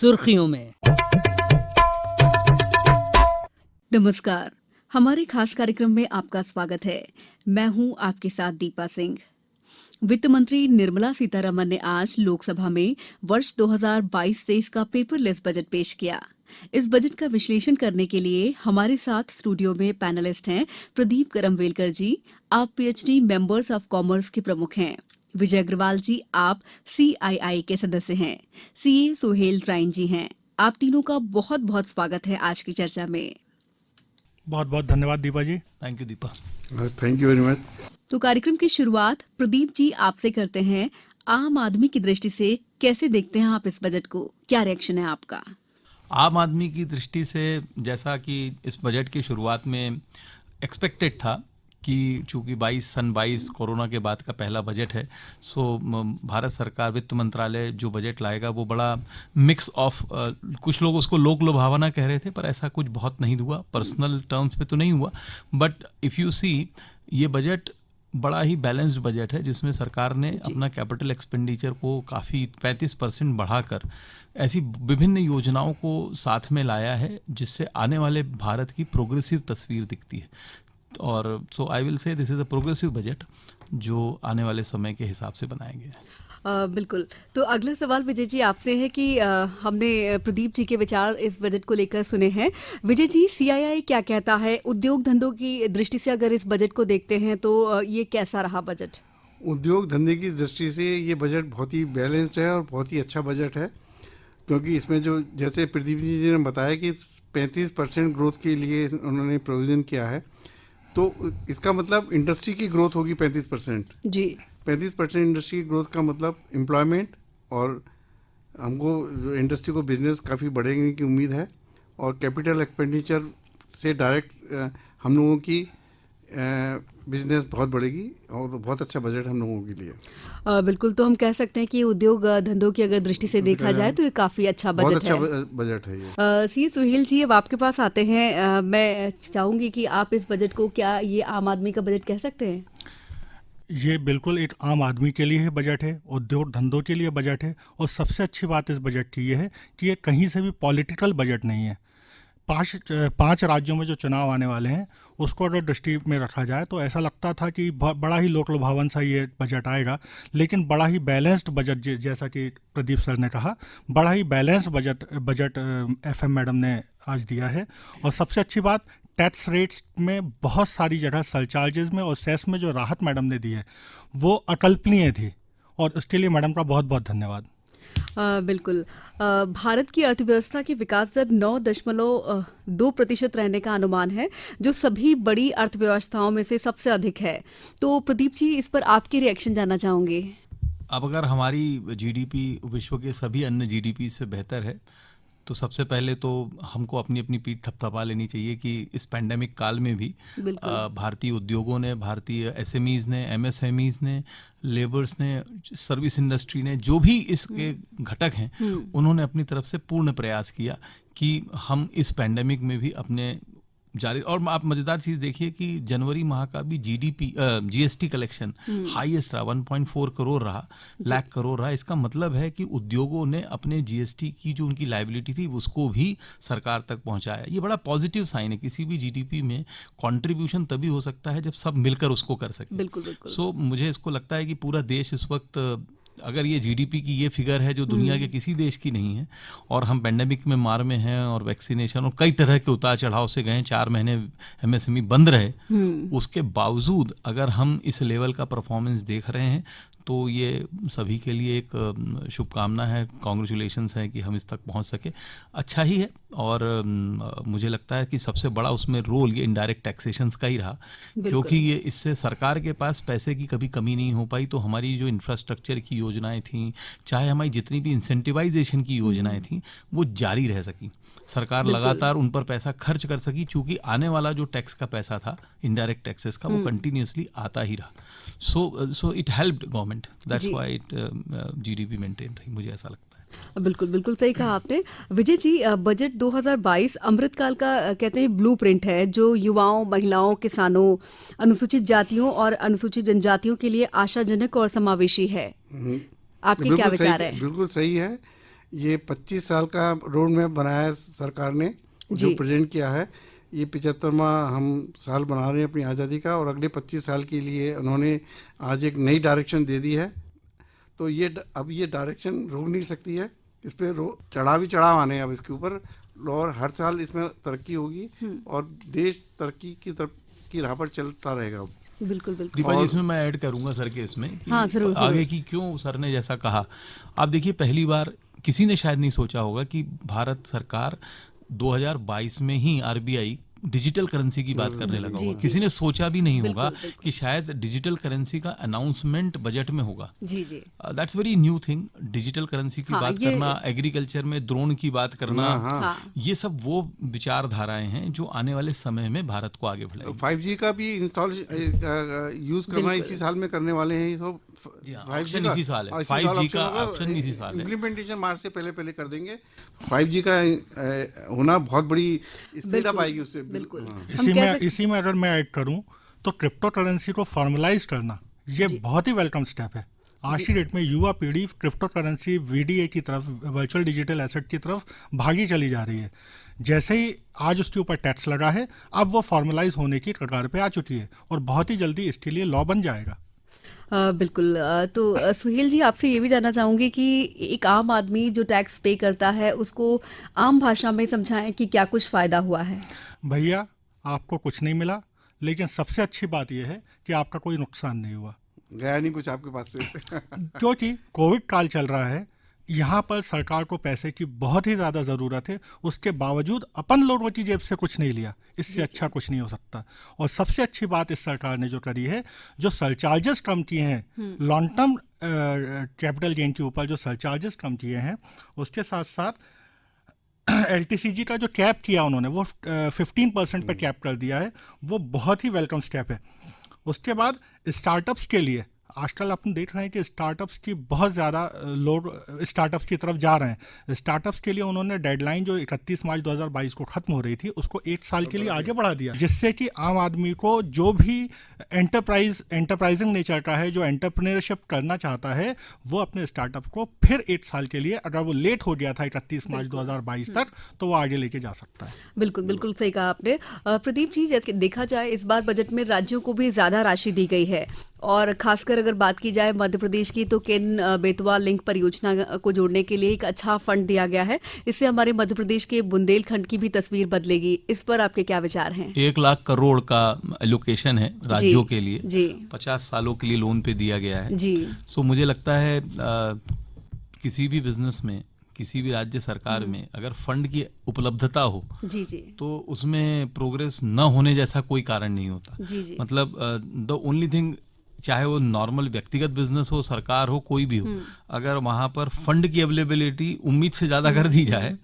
सुर्खियों में। नमस्कार, हमारे खास कार्यक्रम में आपका स्वागत है। मैं हूं आपके साथ दीपा सिंह। वित्त मंत्री निर्मला सीतारमण ने आज लोकसभा में वर्ष 2022-23 का पेपरलेस बजट पेश किया। इस बजट का विश्लेषण करने के लिए हमारे साथ स्टूडियो में पैनलिस्ट हैं प्रदीप करमवेलकर जी, आप पीएचडी मेंबर्स ऑफ कॉमर्स के प्रमुख हैं। विजय अग्रवाल जी, आप CII के सदस्य हैं। CA सोहेल राइन जी हैं। आप तीनों का बहुत बहुत स्वागत है आज की चर्चा में। बहुत बहुत धन्यवाद Deepa ji. Thank you Deepa. Thank you very much. तो कार्यक्रम की शुरुआत प्रदीप जी आपसे करते हैं। आम आदमी की दृष्टि से कैसे देखते हैं आप इस बजट को? क्या रिएक्शन है आपका? आम आदमी की दृष्टि से जैसा कि इस बजट की शुरुआत में एक्सपेक्टेड था कि चूंकि 22 कोरोना के बाद का पहला बजट है, सो भारत सरकार वित्त मंत्रालय जो बजट लाएगा वो बड़ा मिक्स ऑफ कुछ लोग उसको लोक लुभावना कह रहे थे, पर ऐसा कुछ बहुत नहीं हुआ। पर्सनल टर्म्स पे तो नहीं हुआ, बट इफ़ यू सी ये बजट बड़ा ही बैलेंस्ड बजट है जिसमें सरकार ने अपना कैपिटल एक्सपेंडिचर को काफ़ी 35% बढ़ाकर ऐसी विभिन्न योजनाओं को साथ में लाया है जिससे आने वाले भारत की प्रोग्रेसिव तस्वीर दिखती है। और so I will say this is a progressive budget जो आने वाले समय के हिसाब से बनाया गया है। बिल्कुल। तो अगला सवाल विजय जी आपसे है कि हमने प्रदीप जी के विचार इस बजट को लेकर सुने हैं। विजय जी, CII क्या कहता है? उद्योग धंधों की दृष्टि से अगर इस बजट को देखते हैं तो ये कैसा रहा बजट? उद्योग धंधे की दृष्टि से ये बजट बहुत ही बैलेंस्ड है और बहुत ही अच्छा बजट है, क्योंकि इसमें जो जैसे प्रदीप जी ने बताया कि 35% ग्रोथ के लिए उन्होंने प्रोविज़न किया है, तो इसका मतलब इंडस्ट्री की ग्रोथ होगी 35%। जी, 35% इंडस्ट्री की ग्रोथ का मतलब एम्प्लॉयमेंट, और हमको इंडस्ट्री को बिजनेस काफ़ी बढ़ेने की उम्मीद है। और कैपिटल एक्सपेंडिचर से डायरेक्ट हम लोगों की बिजनेस बहुत बढ़ेगी और बहुत अच्छा बजट हम लोगों के लिए। बिल्कुल। तो हम कह सकते हैं कि उद्योग धंधों की अगर दृष्टि से देखा जाए तो ये काफ़ी अच्छा बजट बहुत अच्छा है। बजट है ये। सी सोहेल जी, अब आपके पास आते हैं। मैं चाहूँगी कि आप इस बजट को क्या ये आम आदमी का बजट कह सकते हैं? ये बिल्कुल एक आम आदमी के लिए बजट है, उद्योग धंधों के लिए बजट है। और सबसे अच्छी बात इस बजट की ये है कि ये कहीं से भी पॉलिटिकल बजट नहीं है। पांच राज्यों में जो चुनाव आने वाले हैं उसको अगर दृष्टि में रखा जाए तो ऐसा लगता था कि बड़ा ही लोक लुभावन सा ये बजट आएगा, लेकिन बड़ा ही बैलेंस्ड बजट, जैसा कि प्रदीप सर ने कहा, बड़ा ही बैलेंस्ड बजट FM मैडम ने आज दिया है। और सबसे अच्छी बात, टैक्स रेट्स में बहुत सारी जगह सरचार्जेस में और सेस में जो राहत मैडम ने दी है वो अकल्पनीय थी, और उसके लिए मैडम का बहुत बहुत धन्यवाद। बिल्कुल। भारत की अर्थव्यवस्था की विकास दर 9.2% रहने का अनुमान है, जो सभी बड़ी अर्थव्यवस्थाओं में से सबसे अधिक है। तो प्रदीप जी, इस पर आपके रिएक्शन जानना चाहूँगी। अब अगर हमारी GDP विश्व के सभी अन्य GDP से बेहतर है तो सबसे पहले तो हमको अपनी अपनी पीठ थपथपा लेनी चाहिए कि इस पैंडेमिक काल में भी भारतीय उद्योगों ने, भारतीय SMEs ने, MSMEs ने, लेबर्स ने, सर्विस इंडस्ट्री ने, जो भी इसके घटक हैं, उन्होंने अपनी तरफ से पूर्ण प्रयास किया कि हम इस पैंडेमिक में भी अपने जारी। और आप मज़ेदार चीज़ देखिए कि जनवरी माह का भी GST कलेक्शन हाईएस्ट रहा, 1.4 करोड़ रहा, लाख करोड़ रहा। इसका मतलब है कि उद्योगों ने अपने GST की जो उनकी लायबिलिटी थी उसको भी सरकार तक पहुंचाया। ये बड़ा पॉजिटिव साइन है। किसी भी GDP में कंट्रीब्यूशन तभी हो सकता है जब सब मिलकर उसको कर सके। बिल्कुल बिल्कुल। सो मुझे इसको लगता है कि पूरा देश इस वक्त, अगर ये GDP की ये फिगर है जो दुनिया के किसी देश की नहीं है, और हम पेंडेमिक में मार में हैं और वैक्सीनेशन और कई तरह के उतार चढ़ाव से गए, 4 महीने MSME बंद रहे, उसके बावजूद अगर हम इस लेवल का परफॉर्मेंस देख रहे हैं तो ये सभी के लिए एक शुभकामना है, कॉन्ग्रेचुलेशंस है कि हम इस तक पहुंच सके। अच्छा ही है। और मुझे लगता है कि सबसे बड़ा उसमें रोल ये इनडायरेक्ट टैक्सेशंस का ही रहा, क्योंकि ये इससे सरकार के पास पैसे की कभी कमी नहीं हो पाई। तो हमारी जो इंफ्रास्ट्रक्चर की योजनाएं थीं, चाहे हमारी जितनी भी इंसेंटिवाइजेशन की योजनाएं थीं, वो जारी रह सकी। सरकार लगातार उन पर पैसा खर्च कर सकी, क्योंकि आने वाला जो टैक्स का पैसा था, इनडायरेक्ट टैक्सेस का, वो कंटिन्यूसली आता ही रहा। So it helped government, that's why it GDP maintain रही, मुझे ऐसा लगता है। बिल्कुल बिल्कुल सही कहा आपने। विजय जी, बजट 2022 अमृतकाल का कहते हैं ब्लूप्रिंट है, जो युवाओं, महिलाओं, किसानों, अनुसूचित जातियों और अनुसूचित जनजातियों के लिए आशाजनक और समावेशी है। आपके क्या विचार है? बिल्कुल सही है। ये 25 साल का रोड मैप बनाया है सरकार ने, जो जी। प्रेजेंट किया है। ये 75वां हम साल बना रहे हैं अपनी आज़ादी का, और अगले 25 साल के लिए उन्होंने आज एक नई डायरेक्शन दे दी है। तो ये अब ये डायरेक्शन रोक नहीं सकती है, इस पर चढ़ाव ही चढ़ाव आने हैं अब इसके ऊपर, और हर साल इसमें तरक्की होगी और देश तरक्की की तरफ की राह पर चलता रहेगा। बिल्कुल बिल्कुल। दीपा जी, इसमें मैं ऐड करूंगा सर के इसमें कि हाँ, जरूर, आगे जरूर। की क्यों सर ने जैसा कहा। आप देखिए, पहली बार किसी ने शायद नहीं सोचा होगा कि भारत सरकार 2022 में ही आरबीआई डिजिटल करेंसी की बात करने लगा जी, होगा। जी। किसी ने सोचा भी नहीं बिल्कुल, होगा बिल्कुल। कि शायद डिजिटल करेंसी का अनाउंसमेंट बजट में होगा। जी जी। That's very new thing, digital currency की हाँ, बात ये- करना, एग्रीकल्चर में ड्रोन की बात करना, हाँ। हाँ। ये सब वो विचारधाराएं हैं जो आने वाले समय में भारत को आगे बढ़ाएंगी। 5G का भी इंस्टॉल यूज करना बिल्कुल। इसी साल में करने वाले हैं ये सब। जी हाँ, 5G ऑप्शन का इसी साल है। इसी 5G का होगा। ऑप्शन भी इसी साल है। इम्प्लीमेंटेशन मार्च से पहले कर देंगे। 5G का होना बहुत बड़ी स्पीड अप बिल्कुल, आएगी उससे। बिल्कुल। हाँ। हम कह सकते- इसी में अगर मैं ऐड करूं तो क्रिप्टो करेंसी को फॉर्मलाइज करना ये बहुत ही वेलकम स्टेप है। आज की डेट में युवा पीढ़ी क्रिप्टो करेंसी वीडीए की तरफ, वर्चुअल डिजिटल एसेट की तरफ भागी चली जा रही है। जैसे ही आज उसके ऊपर टैक्स लगा है, अब वो फॉर्मलाइज होने की कगार पे आ चुकी है और बहुत ही जल्दी इसके लिए लॉ बन जाएगा। बिल्कुल। तो सुहेल जी, आपसे ये भी जानना चाहूंगी कि एक आम आदमी जो टैक्स पे करता है उसको आम भाषा में समझाएं कि क्या कुछ फायदा हुआ है। भैया, आपको कुछ नहीं मिला, लेकिन सबसे अच्छी बात यह है कि आपका कोई नुकसान नहीं हुआ। गया नहीं कुछ आपके पास से। क्योंकि कोविड काल चल रहा है, यहाँ पर सरकार को पैसे की बहुत ही ज़्यादा ज़रूरत है, उसके बावजूद अपन लोगों की जेब से कुछ नहीं लिया। इससे अच्छा कुछ नहीं हो सकता। और सबसे अच्छी बात इस सरकार ने जो करी है, जो सरचार्जेस कम किए हैं, लॉन्ग टर्म कैपिटल गेन के ऊपर जो सरचार्जेस कम किए हैं, उसके साथ साथ एलटीसीजी का जो कैप किया उन्होंने, वो 15% पर कैप कर दिया है, वो बहुत ही वेलकम स्टेप है। उसके बाद स्टार्टअप्स के लिए आजकल अपन देख रहे हैं कि स्टार्टअप्स की बहुत ज़्यादा लोग स्टार्टअप्स की तरफ जा रहे हैं। स्टार्टअप्स के लिए उन्होंने डेडलाइन जो 31 मार्च 2022 को ख़त्म हो रही थी, उसको 1 साल के लिए आगे बढ़ा दिया, जिससे कि आम आदमी को जो भी एंटरप्राइजिंग नेचर का है, जो एंटरप्रेन्योरशिप करना चाहता है, वो अपने स्टार्टअप को फिर 1 साल के लिए, अगर वो लेट हो गया था 31 मार्च 2022 तक, तो वो आगे लेके जा सकता है। बिल्कुल बिल्कुल सही कहा आपने। प्रदीप जी, जैसे देखा जाए इस बार बजट में राज्यों को भी ज़्यादा राशि दी गई है, और खासकर अगर बात की जाए मध्य प्रदेश की, तो केन बेतवा लिंक परियोजना को जोड़ने के लिए एक अच्छा फंड दिया गया है। इससे हमारे मध्य प्रदेश के बुंदेलखंड की भी तस्वीर बदलेगी। इस पर आपके क्या विचार हैं? 1 लाख करोड़ का एलोकेशन है राज्यों के लिए जी 50 सालों के लिए लोन पे दिया गया है। जी। सो मुझे लगता है किसी भी बिजनेस में, किसी भी राज्य सरकार में अगर फंड की उपलब्धता हो जी जी तो उसमें प्रोग्रेस न होने जैसा कोई कारण नहीं होता। जी जी। मतलब द ओनली थिंग, चाहे वो नॉर्मल व्यक्तिगत बिजनेस हो, सरकार हो, कोई भी हो, अगर वहाँ पर फंड की अवेलेबिलिटी उम्मीद से ज़्यादा कर दी जाए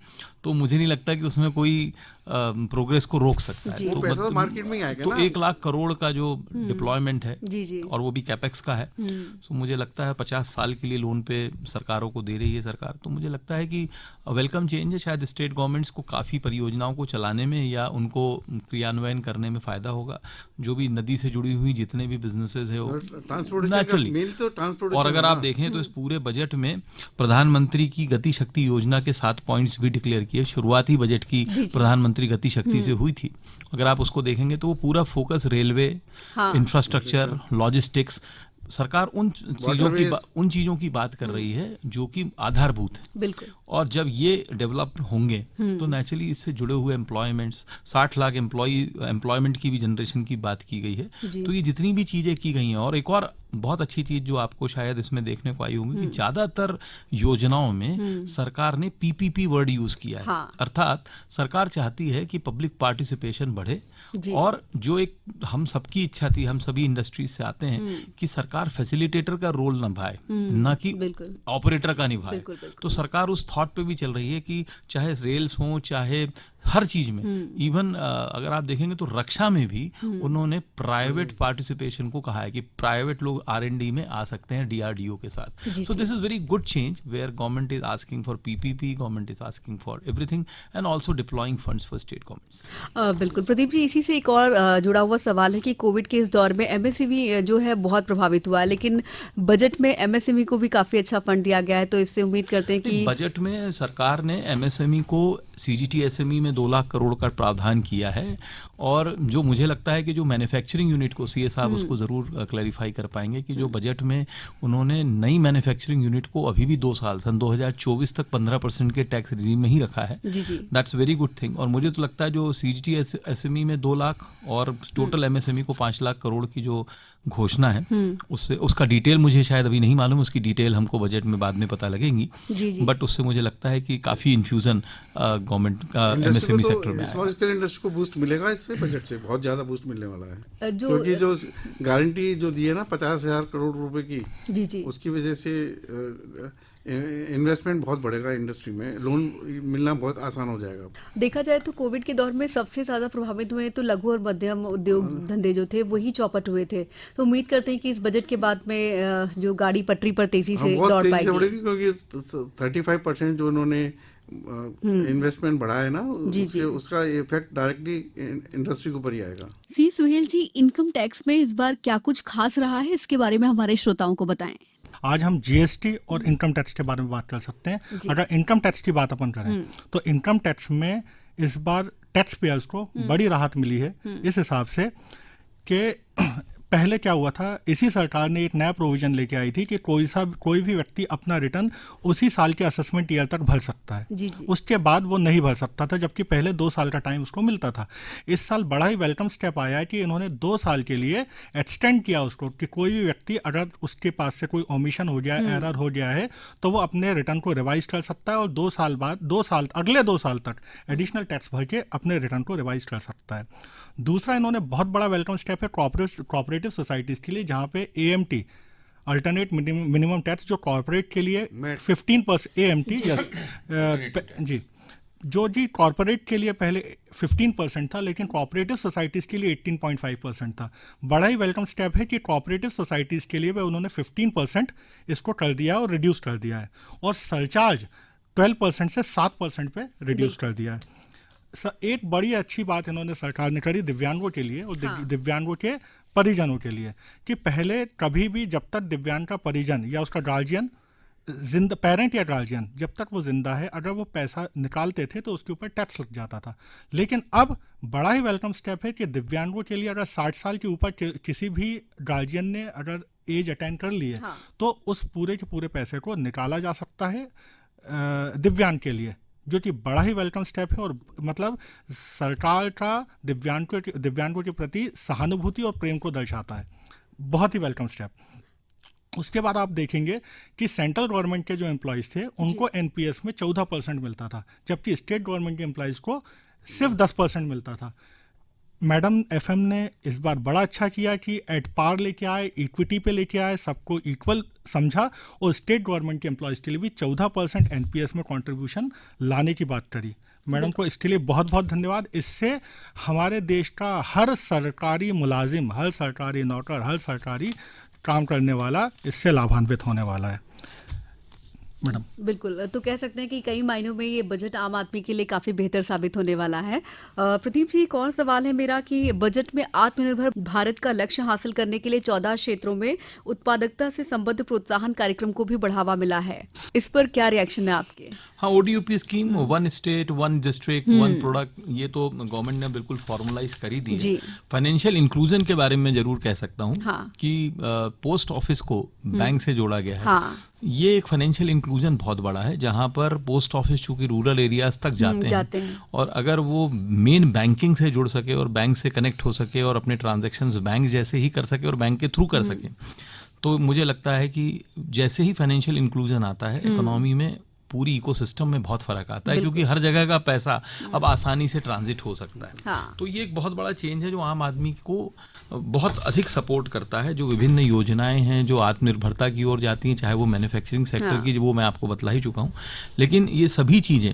तो मुझे नहीं लगता कि उसमें कोई प्रोग्रेस को रोक सकता जी। है। वो पैसा तो मार्केट में ही आएगा तो ना। 1 लाख करोड़ का जो डिप्लॉयमेंट है, जी जी। और वो भी कैपेक्स का है, सो मुझे लगता है 50 साल के लिए लोन पे सरकारों को दे रही है सरकार। तो मुझे लगता है कि वेलकम चेंज है। शायद स्टेट गवर्नमेंट्स को काफ़ी परियोजनाओं को चलाने में या उनको क्रियान्वयन करने में फ़ायदा होगा। जो भी नदी से जुड़ी हुई जितने भी बिजनेसेस है वो ट्रांसपोर्टेशन Naturally. मेन तो ट्रांसपोर्टेशन। और अगर आप देखें तो इस पूरे बजट में प्रधानमंत्री की गति शक्ति योजना के 7 पॉइंट्स भी डिक्लेयर किए। शुरुआती बजट की जी, जी। प्रधानमंत्री गति शक्ति से हुई थी। अगर आप उसको देखेंगे तो वो पूरा फोकस रेलवे, हाँ। इंफ्रास्ट्रक्चर, लॉजिस्टिक्स, सरकार उन चीज़ों की बात कर रही है जो कि आधारभूत है। बिल्कुल। और जब ये डेवलप होंगे तो नेचुरली इससे जुड़े हुए एम्प्लॉयमेंट्स, 60 लाख एम्प्लॉयमेंट की भी जनरेशन की बात की गई है। जी। तो ये जितनी भी चीज़ें की गई हैं, और एक और बहुत अच्छी चीज़ जो आपको शायद इसमें देखने को आई होगी कि ज़्यादातर योजनाओं में सरकार ने पीपीपी वर्ड यूज़ किया है। हाँ। अर्थात सरकार चाहती है कि पब्लिक पार्टिसिपेशन बढ़े, जी। और जो एक हम सबकी इच्छा थी, हम सभी इंडस्ट्रीज से आते हैं कि सरकार फैसिलिटेटर का रोल निभाए, ना कि बिल्कुल। ऑपरेटर का निभाए। बिल्कुल, बिल्कुल। तो सरकार उस थॉट पे भी चल रही है कि चाहे रेल्स हों, चाहे हर चीज में। इवन अगर आप देखेंगे तो रक्षा में भी उन्होंने प्राइवेट पार्टिसिपेशन को कहा है कि प्राइवेट लोग R&D में आ सकते हैं DRDO के साथ। So this is very good change where government is asking for PPP, government is asking for everything and also deploying funds for state governments. बिल्कुल प्रदीप जी, इसी से एक और जुड़ा हुआ सवाल है कि कोविड के इस दौर में MSME जो है बहुत प्रभावित हुआ है, लेकिन बजट में MSME को भी काफी अच्छा फंड दिया गया है, तो इससे उम्मीद करते हैं कि बजट में सरकार ने MSME को CGT SME में 2 लाख करोड़ का प्रावधान किया है। और जो मुझे लगता है कि जो मैन्युफैक्चरिंग यूनिट को CA साहब उसको ज़रूर क्लैरिफाई कर पाएंगे कि जो बजट में उन्होंने नई मैन्युफैक्चरिंग यूनिट को अभी भी 2 साल सन 2024 तक 15% के टैक्स रिजीम में ही रखा है। That's very good thing. और मुझे तो लगता है जो CGT SME में 2 लाख और टोटल MSME को 5 लाख करोड़ की जो घोषणा है उससे उसका डिटेल मुझे शायद अभी नहीं मालूम, उसकी डिटेल हमको बजट में बाद में पता लगेंगी। बट उससे मुझे लगता है कि काफी इन्फ्यूजन गवर्नमेंट का MSME सेक्टर में स्मॉल स्केल इंडस्ट्री को बूस्ट मिलेगा इससे, बजट से बहुत ज्यादा बूस्ट मिलने वाला है, क्योंकि जो गारंटी जो दी है ना 50,000 करोड़ रुपए की, उसकी वजह से इन्वेस्टमेंट बहुत बढ़ेगा इंडस्ट्री में, लोन मिलना बहुत आसान हो जाएगा। देखा जाए तो कोविड के दौर में सबसे ज्यादा प्रभावित हुए तो लघु और मध्यम उद्योग धंधे जो थे वही चौपट हुए थे। तो उम्मीद करते हैं कि इस बजट के बाद में जो गाड़ी पटरी पर तेजी से दौड़ पाएगी, बढ़ेगी, क्योंकि 35% जो उन्होंने इन्वेस्टमेंट बढ़ा है ना, उसका इफेक्ट डायरेक्टली इंडस्ट्री के ऊपर ही आएगा। सी सुहेल जी, इनकम टैक्स में इस बार क्या कुछ खास रहा है, इसके बारे में हमारे श्रोताओं को बताएं। आज हम GST और इनकम टैक्स के बारे में बात कर सकते हैं। अगर इनकम टैक्स की बात अपन करें तो इनकम टैक्स में इस बार टैक्स पेयर्स को बड़ी राहत मिली है, इस हिसाब से कि पहले क्या हुआ था, इसी सरकार ने एक नया प्रोविजन लेके आई थी कि कोई भी व्यक्ति अपना रिटर्न उसी साल के असेसमेंट ईयर तक भर सकता है। उसके बाद वो नहीं भर सकता था, जबकि पहले 2 साल का टाइम उसको मिलता था। इस साल बड़ा ही वेलकम स्टेप आया है कि इन्होंने 2 साल के लिए एक्सटेंड किया उसको, कि कोई भी व्यक्ति अगर उसके पास से कोई ओमिशन हो गया है, एरर हो गया है, तो वो अपने रिटर्न को रिवाइज कर सकता है और 2 साल बाद अगले 2 साल तक एडिशनल टैक्स भर के अपने रिटर्न को रिवाइज कर सकता है। दूसरा, इन्होंने बहुत बड़ा वेलकम स्टेप है कॉर्पोरेटिव सोसाइटीज के लिए, जहां पे AMT अल्टरनेट मिनिमम टैक्स जो कॉर्पोरेट के लिए 15% AMT जी जो कॉर्पोरेट के लिए पहले 15% था, लेकिन कोऑपरेटिव सोसाइटीज़ के लिए 18.5% था। बड़ा ही वेलकम स्टेप है कि कोऑपरेटिव सोसाइटीज़ के लिए उन्होंने 15% इसको कर दिया और रिड्यूस कर दिया है, और सरचार्ज 12% से 7% पे रिड्यूस कर दिया है। एक बड़ी अच्छी बात इन्होंने सरकार ने करी दिव्यांगों के लिए और दिव्यांगों के परिजनों के लिए, कि पहले कभी भी जब तक दिव्यांग का परिजन या उसका गार्जियन पेरेंट या गार्जियन जब तक वो जिंदा है, अगर वो पैसा निकालते थे तो उसके ऊपर टैक्स लग जाता था। लेकिन अब बड़ा ही वेलकम स्टेप है कि दिव्यांगों के लिए अगर 60 साल के ऊपर किसी भी गार्जियन ने अगर एज अटेंड कर ली है, तो उस पूरे के पूरे पैसे को निकाला जा सकता है दिव्यांग के लिए, जो कि बड़ा ही वेलकम स्टेप है और मतलब सरकार का दिव्यांगों के प्रति सहानुभूति और प्रेम को दर्शाता है। बहुत ही वेलकम स्टेप। उसके बाद आप देखेंगे कि सेंट्रल गवर्नमेंट के जो एम्प्लॉयज़ थे उनको NPS में 14% मिलता था, जबकि स्टेट गवर्नमेंट के एम्प्लॉयज़ को सिर्फ 10% मिलता था। मैडम FM ने इस बार बड़ा अच्छा किया कि एट पार लेके आए, इक्विटी पे लेके आए, सबको इक्वल समझा, और स्टेट गवर्नमेंट के एम्प्लॉयज़ के लिए भी 14% NPS में कंट्रीब्यूशन लाने की बात करी। मैडम को इसके लिए बहुत बहुत धन्यवाद। इससे हमारे देश का हर सरकारी मुलाजिम, हर सरकारी नौकर, हर सरकारी काम करने वाला इससे लाभान्वित होने वाला है। मैडम बिल्कुल, तो कह सकते हैं कि कई मायनों में ये बजट आम आदमी के लिए काफ़ी बेहतर साबित होने वाला है। प्रदीप जी, एक और सवाल है मेरा कि बजट में आत्मनिर्भर भारत का लक्ष्य हासिल करने के लिए 14 क्षेत्रों में उत्पादकता से संबद्ध प्रोत्साहन कार्यक्रम को भी बढ़ावा मिला है, इस पर क्या रिएक्शन है आपके? हाँ, ODUP scheme, 1 state 1 district 1 product, ये तो गवर्नमेंट ने बिल्कुल फॉर्मुलाइज करी दी है। फाइनेंशियल इंक्लूजन के बारे में जरूर कह सकता हूँ कि पोस्ट ऑफिस को बैंक से जोड़ा गया है। ये एक फाइनेंशियल इंक्लूजन बहुत बड़ा है, जहाँ पर पोस्ट ऑफिस चूंकि रूरल एरियाज तक जाते हैं और अगर वो मेन बैंकिंग से जुड़ सके और बैंक से कनेक्ट हो सके और अपने ट्रांजैक्शंस बैंक जैसे ही कर सके और बैंक के थ्रू कर सके, तो मुझे लगता है कि जैसे ही फाइनेंशियल इंक्लूजन आता है इकोनॉमी में, पूरी इकोसिस्टम में बहुत फर्क आता है, क्योंकि हर जगह का पैसा अब आसानी से ट्रांजिट हो सकता है। तो ये एक बहुत बड़ा चेंज है जो आम आदमी को बहुत अधिक सपोर्ट करता है। जो विभिन्न योजनाएं हैं जो आत्मनिर्भरता की ओर जाती हैं, चाहे वो मैन्युफैक्चरिंग सेक्टर की, वो मैं आपको बतला ही चुका हूँ, लेकिन ये सभी चीज़ें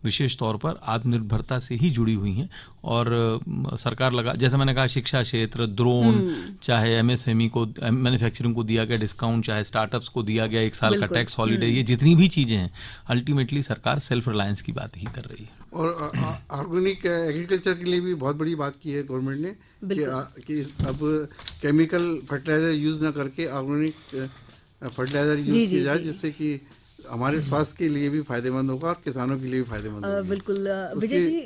विशेष तौर पर आत्मनिर्भरता से ही जुड़ी हुई हैं। और सरकार लगा, जैसे मैंने कहा, शिक्षा क्षेत्र, ड्रोन, चाहे एमएसएमई को, मैन्युफैक्चरिंग को दिया गया डिस्काउंट, चाहे स्टार्टअप्स को दिया गया 1 साल का टैक्स हॉलीडे, ये जितनी भी चीज़ें हैं, अल्टीमेटली सरकार सेल्फ रिलायंस की बात ही कर रही है। और ऑर्गेनिक एग्रीकल्चर के लिए भी बहुत बड़ी बात की है गवर्नमेंट ने कि अब केमिकल फर्टिलाइजर यूज़ ना करके ऑर्गेनिक फर्टिलाइजर यूज़ किया जाए, जिससे कि हमारे स्वास्थ्य के लिए भी फायदेमंद होगा और किसानों के लिए भी फायदेमंद होगा। बिल्कुल विजय जी,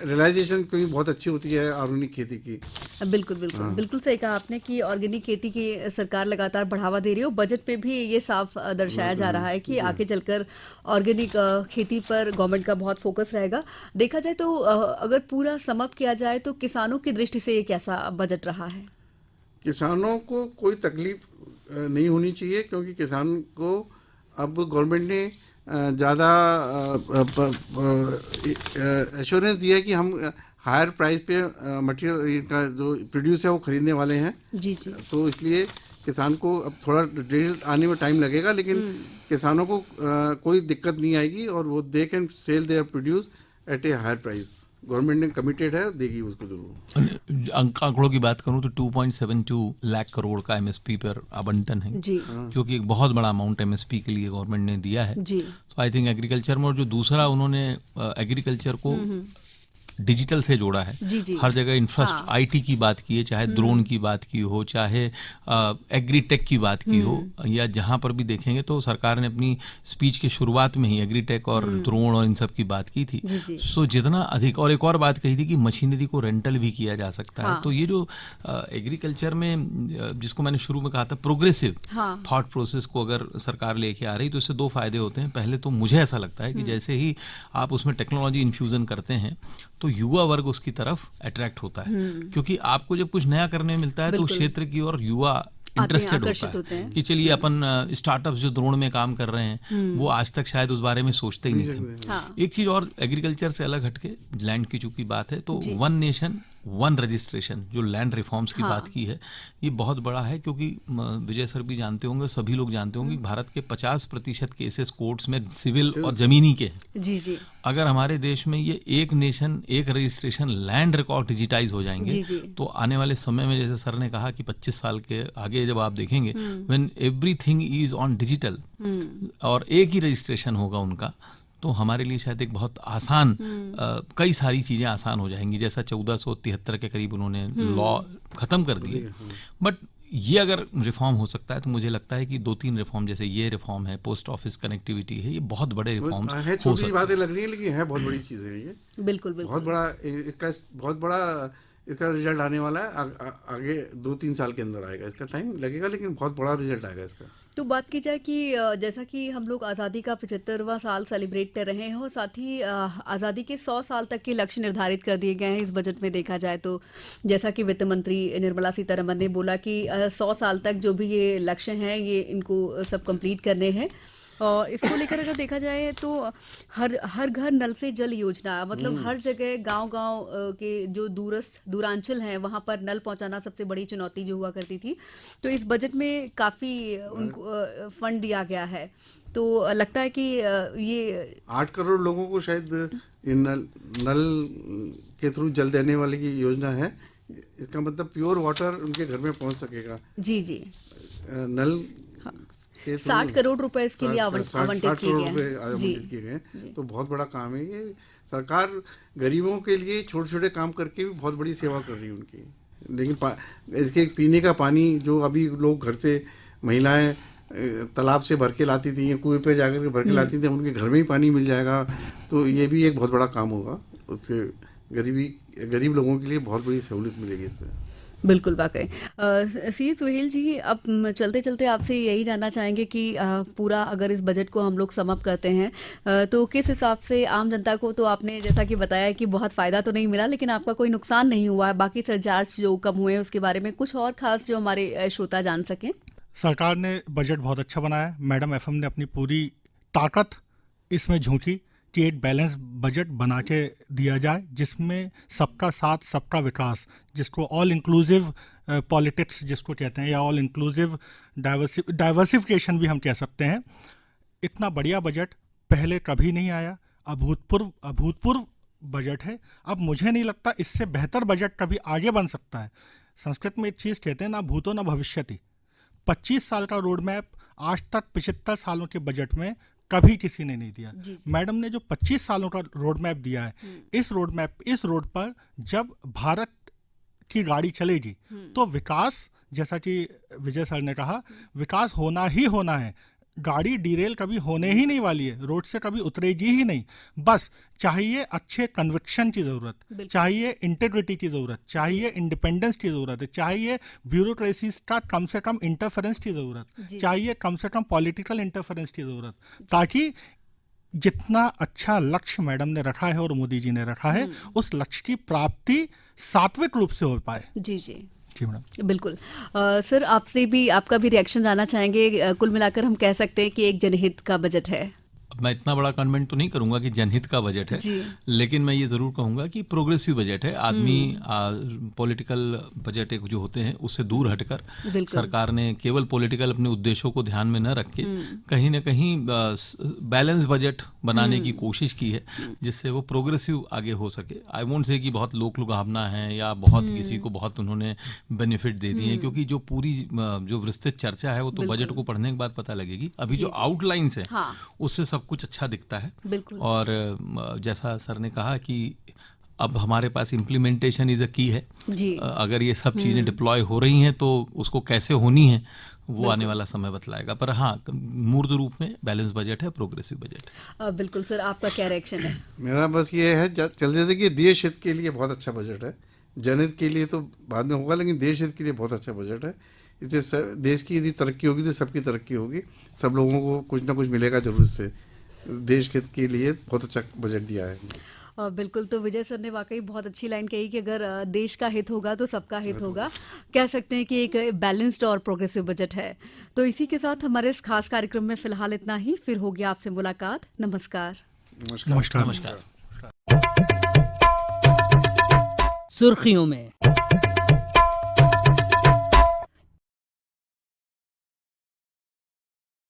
रियलाइजेशन क्योंकि बहुत अच्छी होती है ऑर्गेनिक खेती की। बिल्कुल बिल्कुल बिल्कुल सही कहा आपने कि ऑर्गेनिक खेती की सरकार लगातार बढ़ावा दे रही है। बजट पे भी ये साफ दर्शाया जा रहा है कि आगे चलकर ऑर्गेनिक खेती पर गवर्नमेंट का बहुत फोकस रहेगा। देखा जाए तो अगर पूरा सम अप किया जाए तो किसानों की दृष्टि से ये कैसा बजट रहा है? किसानों को कोई तकलीफ नहीं होनी चाहिए, क्योंकि किसान को अब गवर्नमेंट ने ज़्यादा एश्योरेंस दिया है कि हम हायर प्राइस पे मटेरियल का जो प्रोड्यूस है वो खरीदने वाले हैं। जी जी। तो इसलिए किसान को अब थोड़ा डेढ़ आने में टाइम लगेगा, लेकिन किसानों को कोई दिक्कत नहीं आएगी और वो they can sell their produce at a higher price. Government ने कमिटेड है, देगी उसको जरूर। आंकड़ों की बात करूं तो 2.72 लाख करोड़ का एमएसपी पर आवंटन है जी, जो कि एक बहुत बड़ा अमाउंट एमएसपी के लिए गवर्नमेंट ने दिया है जी। तो आई थिंक एग्रीकल्चर में, और जो दूसरा उन्होंने एग्रीकल्चर को डिजिटल से जोड़ा है जी जी। हर जगह इंफ्रास्ट्रक्चर, आईटी की बात की है, चाहे ड्रोन की बात की हो, चाहे एग्रीटेक की बात की हो, या जहां पर भी देखेंगे तो सरकार ने अपनी स्पीच के शुरुआत में ही एग्रीटेक और ड्रोन और इन सब की बात की थी। सो जितना अधिक, और एक और बात कही थी कि मशीनरी को रेंटल भी किया जा सकता है। तो ये जो एग्रीकल्चर में, जिसको मैंने शुरू में कहा था, प्रोग्रेसिव थॉट प्रोसेस को अगर सरकार लेके आ रही तो इससे 2 फायदे होते हैं। पहले तो मुझे ऐसा लगता है कि जैसे ही आप उसमें टेक्नोलॉजी इन्फ्यूजन करते हैं तो युवा वर्ग उसकी तरफ अट्रैक्ट होता है, क्योंकि आपको जब कुछ नया करने मिलता है तो उस क्षेत्र की और युवा इंटरेस्टेड होता है कि चलिए अपन स्टार्टअप्स जो ड्रोन में काम कर रहे हैं वो आज तक शायद उस बारे में सोचते ही नहीं थे। एक चीज और, एग्रीकल्चर से अलग हटके लैंड की चूंकि बात है तो 1 नेशन 1 रजिस्ट्रेशन, जो लैंड रिफॉर्म्स की बात की है, ये बहुत बड़ा है। क्योंकि विजय सर भी जानते होंगे, सभी लोग जानते होंगे, भारत के 50% केसेस कोर्ट्स में सिविल और जमीनी के हैं जी जी। अगर हमारे देश में ये 1 nation 1 registration land record digitise हो जाएंगे जी जी। तो आने वाले समय में, जैसे सर ने कहा कि 25 साल के आगे जब आप देखेंगे when everything is on digital और एक ही रजिस्ट्रेशन होगा उनका, तो हमारे लिए शायद एक बहुत आसान कई सारी चीज़ें आसान हो जाएंगी। जैसा 1473 के करीब उन्होंने लॉ खत्म कर दिए, बट ये अगर रिफॉर्म हो सकता है तो मुझे लगता है कि 2-3 रिफॉर्म, जैसे ये रिफॉर्म है, पोस्ट ऑफिस कनेक्टिविटी है, ये बहुत बड़े रिफॉर्म्स है। छोटी बातें लग रही है लेकिन है बहुत बड़ी चीज़ है ये। बिल्कुल बिल्कुल बहुत बड़ा, इसका बहुत बड़ा इसका रिजल्ट आने वाला है। आगे 2-3 साल के अंदर आएगा, इसका टाइम लगेगा लेकिन बहुत बड़ा रिजल्ट आएगा इसका। तो बात की जाए कि जैसा कि हम लोग आज़ादी का 75वां साल सेलिब्रेट कर रहे हैं और साथ ही आज़ादी के 100 साल तक के लक्ष्य निर्धारित कर दिए गए हैं इस बजट में। देखा जाए तो जैसा कि वित्त मंत्री निर्मला सीतारमन ने बोला कि 100 साल तक जो भी ये लक्ष्य हैं ये इनको सब कंप्लीट करने हैं। और इसको लेकर अगर देखा जाए तो हर घर नल से जल योजना, मतलब हर जगह गांव-गांव के जो दूरांचल हैं वहां पर नल पहुंचाना सबसे बड़ी चुनौती जो हुआ करती थी। तो इस बजट में काफ़ी उनको फंड दिया गया है। तो लगता है कि ये 8 करोड़ लोगों को शायद नल के थ्रू जल देने वाली की योजना है। इसका मतलब प्योर वाटर उनके घर में पहुंच सकेगा। जी जी। नल 60 करोड़ रुपए इसके लिए आवंटित किए गए। तो बहुत बड़ा काम है ये। सरकार गरीबों के लिए छोटे छोटे काम करके भी बहुत बड़ी सेवा कर रही है उनकी। लेकिन इसके पीने का पानी जो अभी लोग घर से, महिलाएं तालाब से भर के लाती थी या कुएं पे जाकर के भर के लाती थी, उनके घर में ही पानी मिल जाएगा। तो ये भी एक बहुत बड़ा काम होगा। उससे गरीब लोगों के लिए बहुत बड़ी सहूलियत मिलेगी इससे। बिल्कुल वाकई। सी सुहेल जी, अब चलते चलते आपसे यही जानना चाहेंगे कि पूरा अगर इस बजट को हम लोग सम अप करते हैं तो किस हिसाब से आम जनता को, तो आपने जैसा कि बताया कि बहुत फ़ायदा तो नहीं मिला लेकिन आपका कोई नुकसान नहीं हुआ है, बाकी सरचार्ज जो कम हुए हैं उसके बारे में कुछ और खास जो हमारे श्रोता जान सकें। सरकार ने बजट बहुत अच्छा बनाया। मैडम FM ने अपनी पूरी ताकत इसमें झोंकी कि एक बैलेंस बजट बना के दिया जाए जिसमें सबका साथ सबका विकास, जिसको ऑल इंक्लूसिव पॉलिटिक्स जिसको कहते हैं, या ऑल इंक्लूसिव डाइवर्सिफिकेशन भी हम कह सकते हैं। इतना बढ़िया बजट पहले कभी नहीं आया। अभूतपूर्व बजट है। अब मुझे नहीं लगता इससे बेहतर बजट कभी आगे बन सकता है। संस्कृत में एक चीज़ कहते हैं, ना भूतो ना भविष्यति। 25 साल का रोड मैप आज तक 75 सालों के बजट में कभी किसी ने नहीं दिया। मैडम ने जो 25 सालों का रोड मैप दिया है, इस रोड पर जब भारत की गाड़ी चलेगी तो विकास, जैसा कि विजय सर ने कहा, विकास होना ही होना है। गाड़ी डीरेल कभी होने ही नहीं वाली है, रोड से कभी उतरेगी ही नहीं। बस चाहिए अच्छे कन्विक्शन की ज़रूरत, चाहिए इंटीग्रिटी की ज़रूरत, चाहिए इंडिपेंडेंस की ज़रूरत है, चाहिए ब्यूरोक्रेसी का कम से कम इंटरफेरेंस की ज़रूरत, चाहिए कम से कम पॉलिटिकल इंटरफेरेंस की ज़रूरत, ताकि जितना अच्छा लक्ष्य मैडम ने रखा है और मोदी जी ने रखा है, उस लक्ष्य की प्राप्ति सात्विक रूप से हो पाए। जी मैडम बिल्कुल। सर, आपसे भी आपका भी रिएक्शन जानना चाहेंगे। कुल मिलाकर हम कह सकते हैं कि एक जनहित का बजट है। मैं इतना बड़ा कमेंट तो नहीं करूंगा कि जनहित का बजट है, लेकिन मैं ये जरूर कहूंगा कि प्रोग्रेसिव बजट है। आदमी पॉलिटिकल बजट जो होते हैं उससे दूर हटकर सरकार ने केवल पॉलिटिकल अपने उद्देश्यों को ध्यान में न रख के कहीं ना कहीं बैलेंस बजट बनाने की कोशिश की है, जिससे वो प्रोग्रेसिव आगे हो सके। आई वोंट से कि बहुत लोक लुभावना है या बहुत किसी को बहुत उन्होंने बेनिफिट दे दिए हैं, क्योंकि जो पूरी जो विस्तृत चर्चा है वो तो बजट को पढ़ने के बाद पता लगेगी। अभी जो आउटलाइंस है उससे सब कुछ अच्छा दिखता है। और जैसा सर ने कहा कि अब हमारे पास इम्प्लीमेंटेशन इज अ की है। अगर ये सब चीज़ें डिप्लॉय हो रही हैं तो उसको कैसे होनी है वो आने वाला समय बतलाएगा। पर हाँ, मूर्त रूप में बैलेंस बजट है, प्रोग्रेसिव बजट। बिल्कुल सर, आपका क्या रिएक्शन है? मेरा बस ये है, चलते थे कि देश हित के लिए बहुत अच्छा बजट है। जनहित के लिए तो बाद में होगा, लेकिन देश हित के लिए बहुत अच्छा बजट है। इससे देश की यदि तरक्की होगी तो सबकी तरक्की होगी, सब लोगों को कुछ ना कुछ मिलेगा जरूर। से देश हित के लिए बहुत अच्छा बजट दिया है। बिल्कुल। तो विजय सर ने वाकई बहुत अच्छी लाइन कही कि अगर देश का हित होगा तो सबका हित होगा। कह सकते हैं कि एक बैलेंस्ड और प्रोग्रेसिव बजट है। तो इसी के साथ हमारे इस खास कार्यक्रम में फिलहाल इतना ही। फिर होगी आपसे मुलाकात। नमस्कार। नमस्कार। सुर्खियों में